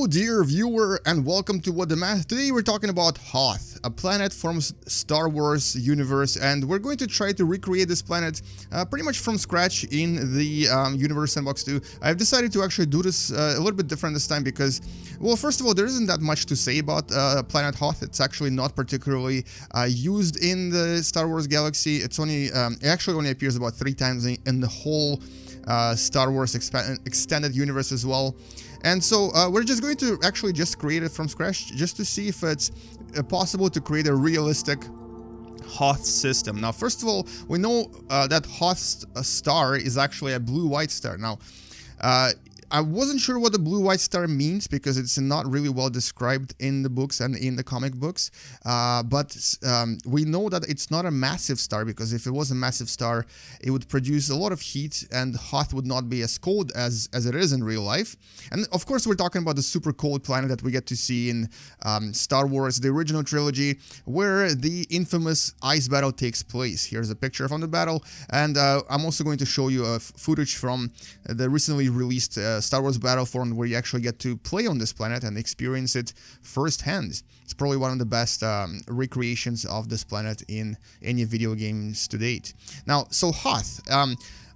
dear viewer, and welcome to What the Math. Today we're talking about Hoth, a planet from Star Wars universe, and we're going to try to recreate this planet pretty much from scratch in the Universe Sandbox 2. I've decided to actually do this a little bit different this time because, well, first of all, there isn't that much to say about planet Hoth. It's actually not particularly used in the Star Wars galaxy. It's only it actually only appears about 3 times in the whole Star Wars extended universe as well. And so we're just going to actually just create it from scratch just to see if it's possible to create a realistic Hoth system. Now, first of all, we know that Hoth's star is actually a blue-white star. Now, I wasn't sure what the blue-white star means because it's not really well described in the books and in the comic books, but we know that it's not a massive star, because if it was a massive star, it would produce a lot of heat and Hoth would not be as cold as it is in real life. And of course, we're talking about the super cold planet that we get to see in Star Wars, the original trilogy, where the infamous ice battle takes place. Here's a picture from the battle, and I'm also going to show you footage from the recently released Star Wars Battlefront, where you actually get to play on this planet and experience it firsthand. It's probably one of the best recreations of this planet in any video games to date. Now, so Hoth,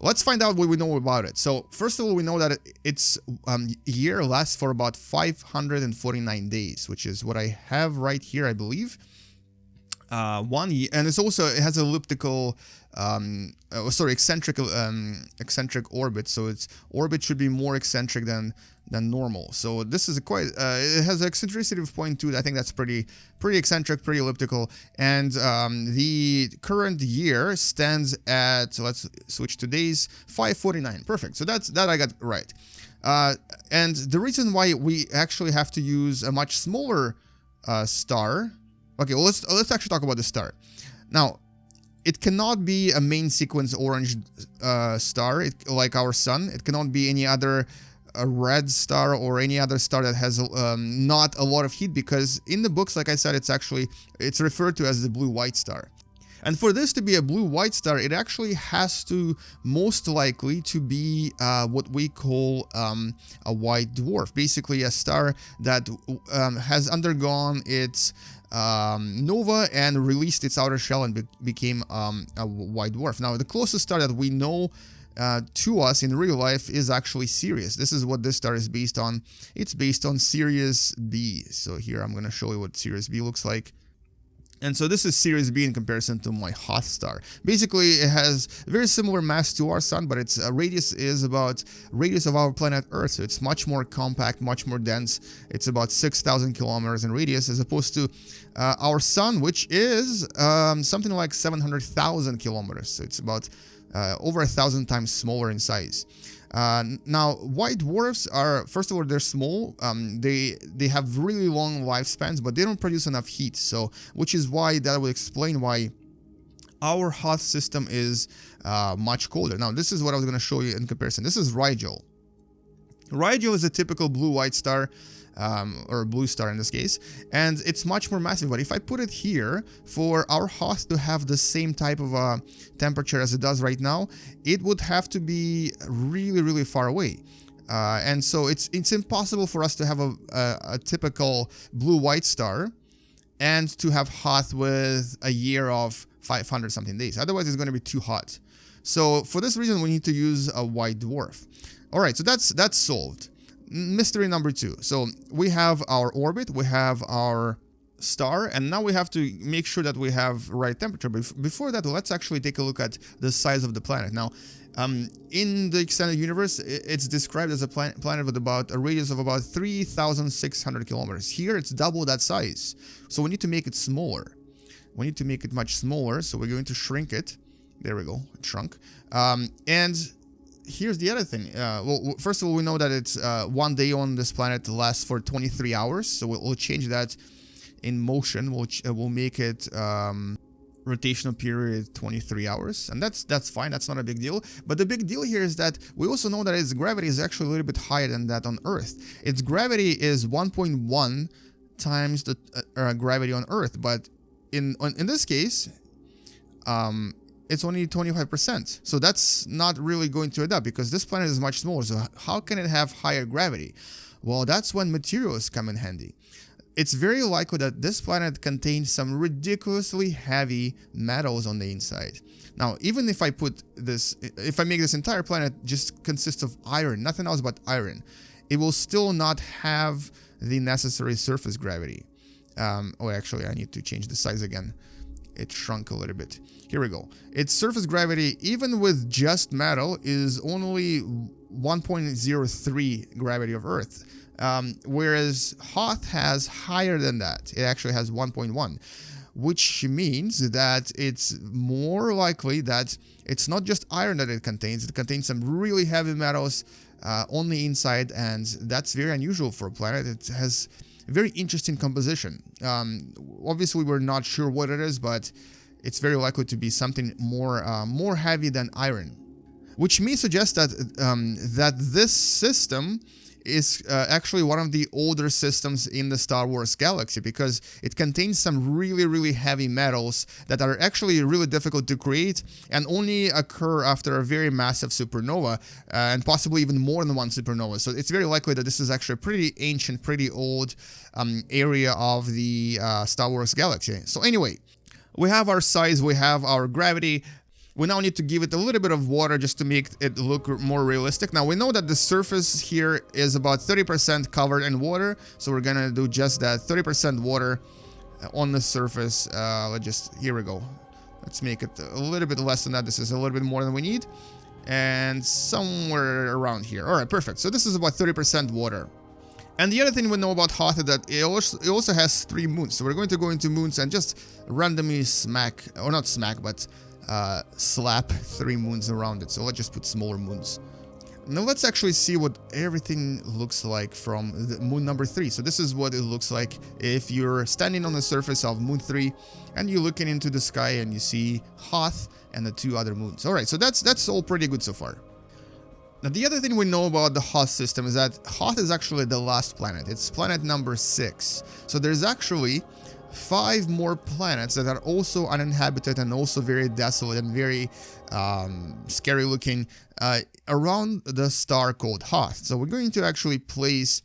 let's find out what we know about it. So first of all, we know that its year lasts for about 549 days, which is what I have right here, I believe. 1 year, and it has elliptical eccentric orbit, so its orbit should be more eccentric than normal. So this is it has an eccentricity of 0.2. I think that's pretty eccentric, pretty elliptical. And the current year stands at, let's switch to days, 549. Perfect. So that I got right. And the reason why we actually have to use a much smaller star. Okay, well, let's actually talk about the star. Now, it cannot be a main sequence orange star like our sun. It cannot be any other red star or any other star that has not a lot of heat, because in the books, like I said, it's referred to as the blue-white star. And for this to be a blue-white star, it actually has to most likely to be what we call a white dwarf. Basically, a star that has undergone its nova and released its outer shell and became a white dwarf. Now, the closest star that we know to us in real life is actually Sirius. This is what this star is based on. It's based on Sirius B. So here I'm going to show you what Sirius B looks like. And so this is Sirius B in comparison to my Hoth star. Basically, it has very similar mass to our sun, but its radius is about radius of our planet Earth. So it's much more compact, much more dense. It's about 6,000 kilometers in radius, as opposed to our sun, which is something like 700,000 kilometers. So it's about over 1,000 times smaller in size. Now, white dwarfs are, first of all, they're small. They have really long lifespans, but they don't produce enough heat. So, which is why that would explain why our Hoth system is much colder. Now, this is what I was going to show you in comparison. This is Rigel. Rigel is a typical blue-white star, or blue star in this case, and it's much more massive. But if I put it here, for our Hoth to have the same type of temperature as it does right now, it would have to be really far away. And so it's impossible for us to have a typical blue-white star and to have Hoth with a year of 500 something days. Otherwise, it's going to be too hot. So for this reason, we need to use a white dwarf. All right, so that's solved. Mystery number 2. So we have our orbit, we have our star, and now we have to make sure that we have right temperature. But before that, let's actually take a look at the size of the planet. Now, in the extended universe, it's described as a planet with about a radius of about 3,600 kilometers. Here, it's double that size. So we need to make it smaller. We need to make it much smaller, so we're going to shrink it. There we go, it shrunk. And here's the other thing. Well, first of all, we know that it's 1 day on this planet lasts for 23 hours. So we'll change that in motion. We'll make it rotational period 23 hours, and that's fine. That's not a big deal. But the big deal here is that we also know that its gravity is actually a little bit higher than that on Earth. Its gravity is 1.1 times the gravity on Earth, but in this case, it's only 25%. So that's not really going to add up because this planet is much smaller. So how can it have higher gravity? Well, that's when materials come in handy. It's very likely that this planet contains some ridiculously heavy metals on the inside. Now, even if I make this entire planet just consist of iron, nothing else but iron, it will still not have the necessary surface gravity. Oh, actually, I need to change the size again. It shrunk a little bit. Here we go. Its surface gravity, even with just metal, is only 1.03 gravity of Earth. Whereas Hoth has higher than that. It actually has 1.1, which means that it's more likely that it's not just iron that it contains some really heavy metals on the inside, and that's very unusual for a planet. It has a very interesting composition. Obviously, we're not sure what it is, but it's very likely to be something more heavy than iron, which may suggest that that this system is actually one of the older systems in the Star Wars galaxy, because it contains some really heavy metals that are actually really difficult to create and only occur after a very massive supernova, and possibly even more than one supernova. So it's very likely that this is actually a pretty ancient, pretty old area of the Star Wars galaxy. So anyway, we have our size, we have our gravity. We now need to give it a little bit of water just to make it look more realistic. Now, we know that the surface here is about 30% covered in water, so we're gonna do just that, 30% water on the surface. Here we go. Let's make it a little bit less than that. This is a little bit more than we need, and somewhere around here. All right, perfect. So this is about 30% water. And the other thing we know about Hoth is that it also has 3 moons. So we're going to go into moons and just randomly slap 3 moons around it. So let's just put smaller moons. Now let's actually see what everything looks like from the moon number 3. So this is what it looks like if you're standing on the surface of moon 3 and you're looking into the sky and you see Hoth and the 2 other moons. All right, so that's all pretty good so far. Now, the other thing we know about the Hoth system is that Hoth is actually the last planet. It's planet number 6. So there's actually 5 more planets that are also uninhabited and also very desolate and very scary looking around the star called Hoth. So we're going to actually place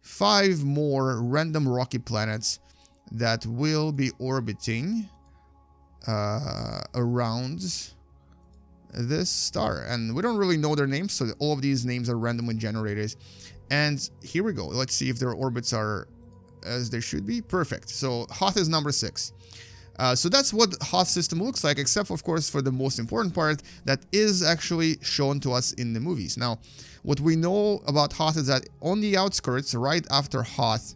5 more random rocky planets that will be orbiting around this star, and we don't really know their names, so all of these names are randomly generated. And here we go. Let's see if their orbits are as they should be. Perfect. So Hoth is number 6. So that's what Hoth system looks like, except of course for the most important part that is actually shown to us in the movies. Now, what we know about Hoth is that on the outskirts, right after Hoth,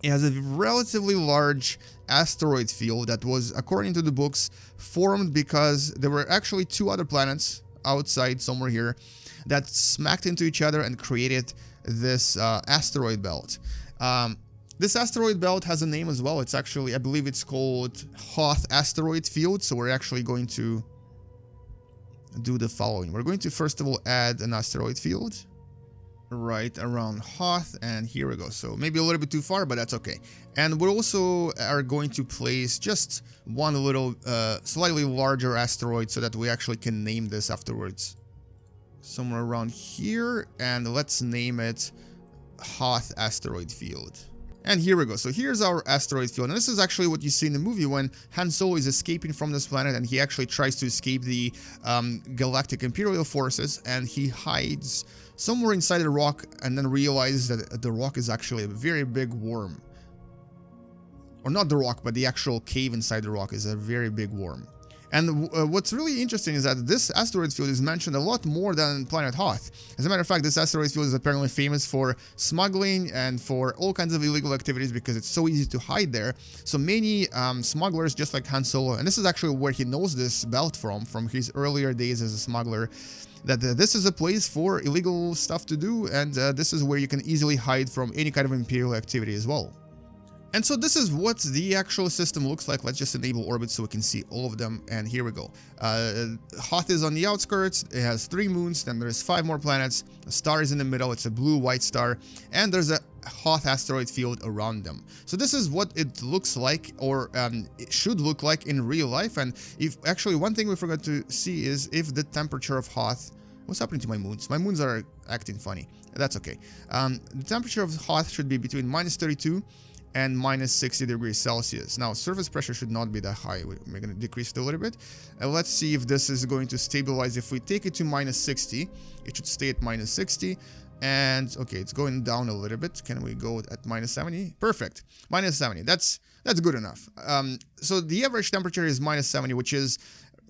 it has a relatively large asteroid field that was, according to the books, formed because there were actually 2 other planets outside somewhere here that smacked into each other and created this asteroid belt. This asteroid belt has a name as well. It's actually, I believe it's called Hoth asteroid field. So we're actually going to do the following. We're going to first of all add an asteroid field right around Hoth, and here we go. So maybe a little bit too far, but that's okay. And we also are going to place just one little slightly larger asteroid so that we actually can name this afterwards. Somewhere around here, and let's name it Hoth asteroid field. And here we go. So here's our asteroid field. And this is actually what you see in the movie when Han Solo is escaping from this planet and he actually tries to escape the Galactic Imperial forces, and he hides somewhere inside the rock and then realizes that the rock is actually a very big worm. Or not the rock, but the actual cave inside the rock is a very big worm. And what's really interesting is that this asteroid field is mentioned a lot more than planet Hoth. As a matter of fact, this asteroid field is apparently famous for smuggling and for all kinds of illegal activities because it's so easy to hide there. So many smugglers, just like Han Solo, and this is actually where he knows this belt from his earlier days as a smuggler, that this is a place for illegal stuff to do, and this is where you can easily hide from any kind of Imperial activity as well. And so this is what the actual system looks like. Let's just enable orbit so we can see all of them. And here we go. Hoth is on the outskirts. It has 3 moons. Then there's 5 more planets. A star is in the middle. It's a blue-white star. And there's a Hoth asteroid field around them. So this is what it looks like, or it should look like in real life. And if actually one thing we forgot to see is if the temperature of Hoth What's happening to my moons? My moons are acting funny. That's okay. The temperature of Hoth should be between -32 and -60 degrees Celsius. Now, surface pressure should not be that high. We're going to decrease it a little bit. Let's see if this is going to stabilize. If we take it to -60, it should stay at -60. And okay, it's going down a little bit. Can we go at -70? Perfect. -70. That's good enough. So the average temperature is -70, which is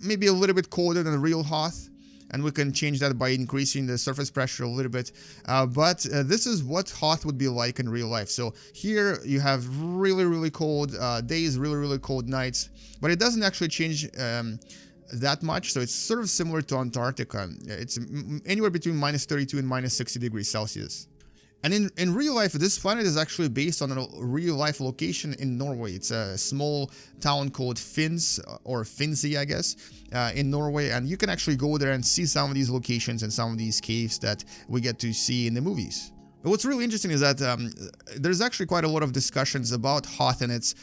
maybe a little bit colder than the real Hoth. And we can change that by increasing the surface pressure a little bit. But this is what Hoth would be like in real life. So here you have really, really cold days, really, really cold nights. But it doesn't actually change that much. So it's sort of similar to Antarctica. It's anywhere between -32 and -60 degrees Celsius. And in real life, this planet is actually based on a real-life location in Norway. It's a small town called Finns, or Finnsey, I guess, in Norway. And you can actually go there and see some of these locations and some of these caves that we get to see in the movies. But what's really interesting is that there's actually quite a lot of discussions about Hoth and its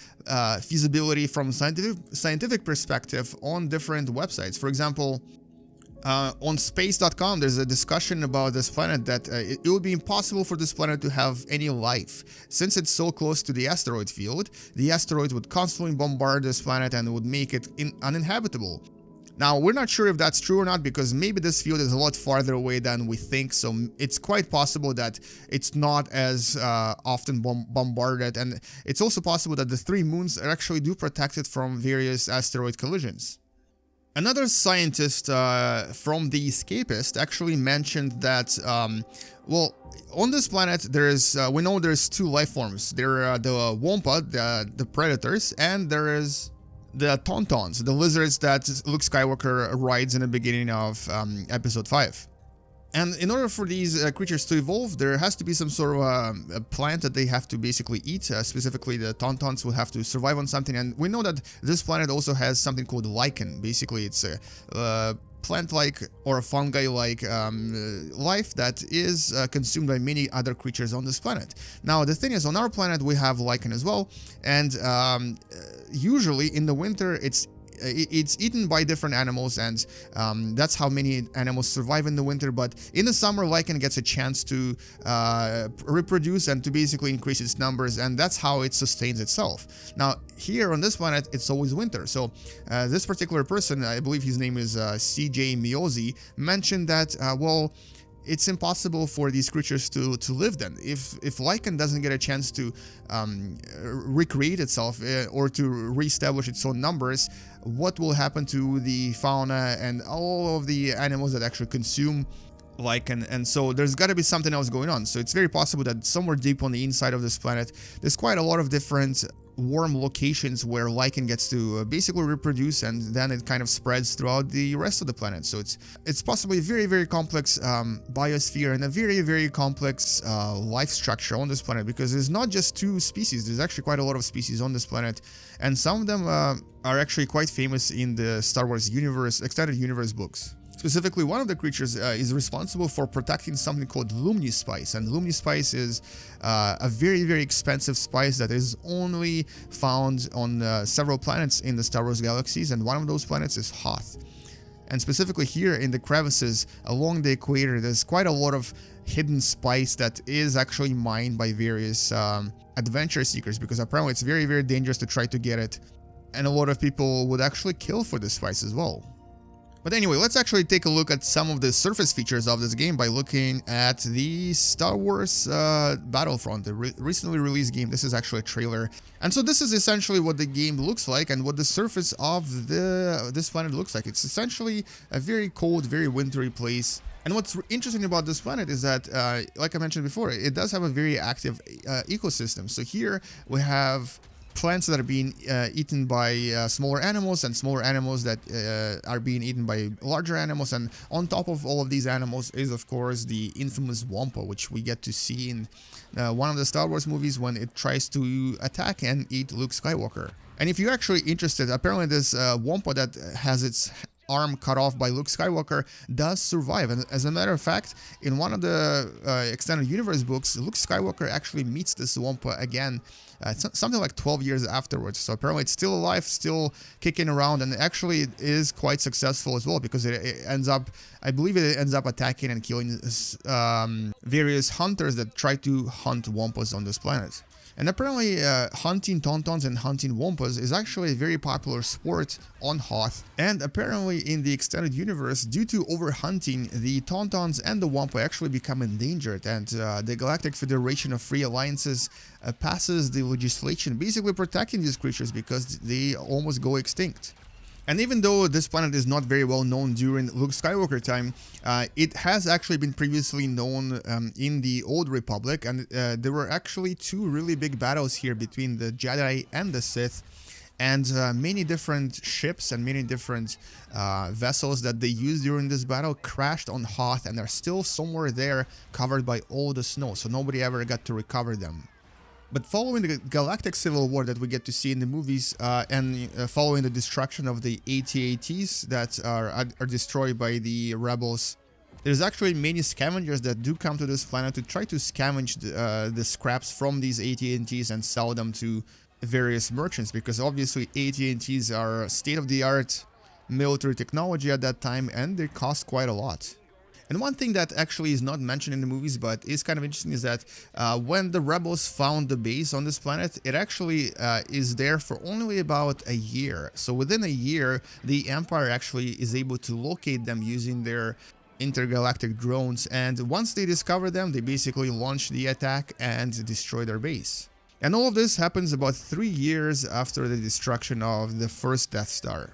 feasibility from scientific perspective on different websites. For example, on space.com, there's a discussion about this planet that it would be impossible for this planet to have any life. Since it's so close to the asteroid field, the asteroids would constantly bombard this planet and would make it uninhabitable. Now, we're not sure if that's true or not, because maybe this field is a lot farther away than we think, so it's quite possible that it's not as often bombarded, and it's also possible that the 3 moons actually do protect it from various asteroid collisions. Another scientist from The Escapist actually mentioned that, well, on this planet we know there's 2 life forms. There are the Wampa, the predators, and there is the Tauntauns, the lizards that Luke Skywalker rides in the beginning of Episode 5. And in order for these creatures to evolve, there has to be some sort of a plant that they have to basically eat. Specifically, the Tauntauns will have to survive on something. And we know that this planet also has something called lichen. Basically, it's a plant-like or a fungi-like life that is consumed by many other creatures on this planet. Now, the thing is, on our planet, we have lichen as well. And usually in the winter, it's eaten by different animals, and that's how many animals survive in the winter. But in the summer, lichen gets a chance to reproduce and to basically increase its numbers, and that's how it sustains itself. Now, here on this planet, it's always winter. So this particular person, I believe his name is CJ Miozi, mentioned that, well, it's impossible for these creatures to live then. If lichen doesn't get a chance to recreate itself or to reestablish its own numbers, what will happen to the fauna and all of the animals that actually consume lichen? And so there's got to be something else going on. So it's very possible that somewhere deep on the inside of this planet, there's quite a lot of different warm locations where lichen gets to basically reproduce, and then it kind of spreads throughout the rest of the planet. So it's possibly a very, very complex biosphere and a very, very complex life structure on this planet, because there's not just 2 species. There's actually quite a lot of species on this planet, and some of them are actually quite famous in the Star Wars universe, extended universe books. Specifically, one of the creatures is responsible for protecting something called Lumni Spice, and Lumni Spice is a very, very expensive spice that is only found on several planets in the Star Wars galaxies, and one of those planets is Hoth. And specifically here in the crevices along the equator, there's quite a lot of hidden spice that is actually mined by various adventure seekers, because apparently it's very, very dangerous to try to get it, and a lot of people would actually kill for this spice as well. But anyway, let's actually take a look at some of the surface features of this game by looking at the Star Wars Battlefront, the recently released game. This is actually a trailer. And so this is essentially what the game looks like and what the surface of this planet looks like. It's essentially a very cold, very wintry place. And what's interesting about this planet is that, like I mentioned before, it does have a very active ecosystem. So here we have plants that are being eaten by smaller animals, and smaller animals that are being eaten by larger animals. And on top of all of these animals is, of course, the infamous Wampa, which we get to see in one of the Star Wars movies when it tries to attack and eat Luke Skywalker. And if you're actually interested, apparently this Wampa that has its arm cut off by Luke Skywalker does survive. And as a matter of fact, in one of the extended universe books, Luke Skywalker actually meets this Wampa again, something like 12 years afterwards. So apparently it's still alive, still kicking around, and actually it is quite successful as well, because it ends up, I believe it ends up attacking and killing various hunters that try to hunt Wampas on this planet. And apparently hunting Tauntauns and hunting Wampas is actually a very popular sport on Hoth. And apparently in the extended universe, due to overhunting, the Tauntauns and the Wampa actually become endangered, and the Galactic Federation of Free Alliances passes the legislation basically protecting these creatures because they almost go extinct. And even though this planet is not very well known during Luke Skywalker time, it has actually been previously known in the Old Republic, and there were actually two really big battles here between the Jedi and the Sith, and many different ships and many different vessels that they used during this battle crashed on Hoth and are still somewhere there covered by all the snow, so nobody ever got to recover them. But following the galactic civil war that we get to see in the movies, and following the destruction of the AT-ATs that are destroyed by the rebels, there's actually many scavengers that do come to this planet to try to scavenge the scraps from these AT-ATs and sell them to various merchants, because obviously AT-ATs are state-of-the-art military technology at that time, and they cost quite a lot. And one thing that actually is not mentioned in the movies but is kind of interesting is that when the rebels found the base on this planet, it actually is there for only about a year. So within a year, the Empire actually is able to locate them using their intergalactic drones, and once they discover them, they basically launch the attack and destroy their base. And all of this happens about 3 years after the destruction of the first Death Star.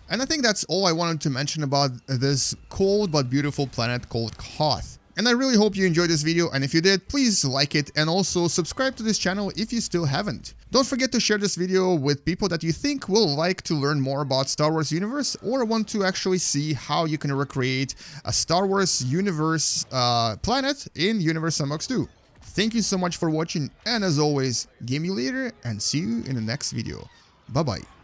And I think that's all I wanted to mention about this cold but beautiful planet called Hoth. And I really hope you enjoyed this video, and if you did, please like it and also subscribe to this channel if you still haven't. Don't forget to share this video with people that you think will like to learn more about Star Wars universe or want to actually see how you can recreate a Star Wars universe planet in Universe Sandbox 2. Thank you so much for watching, and as always, game you later and see you in the next video. Bye bye.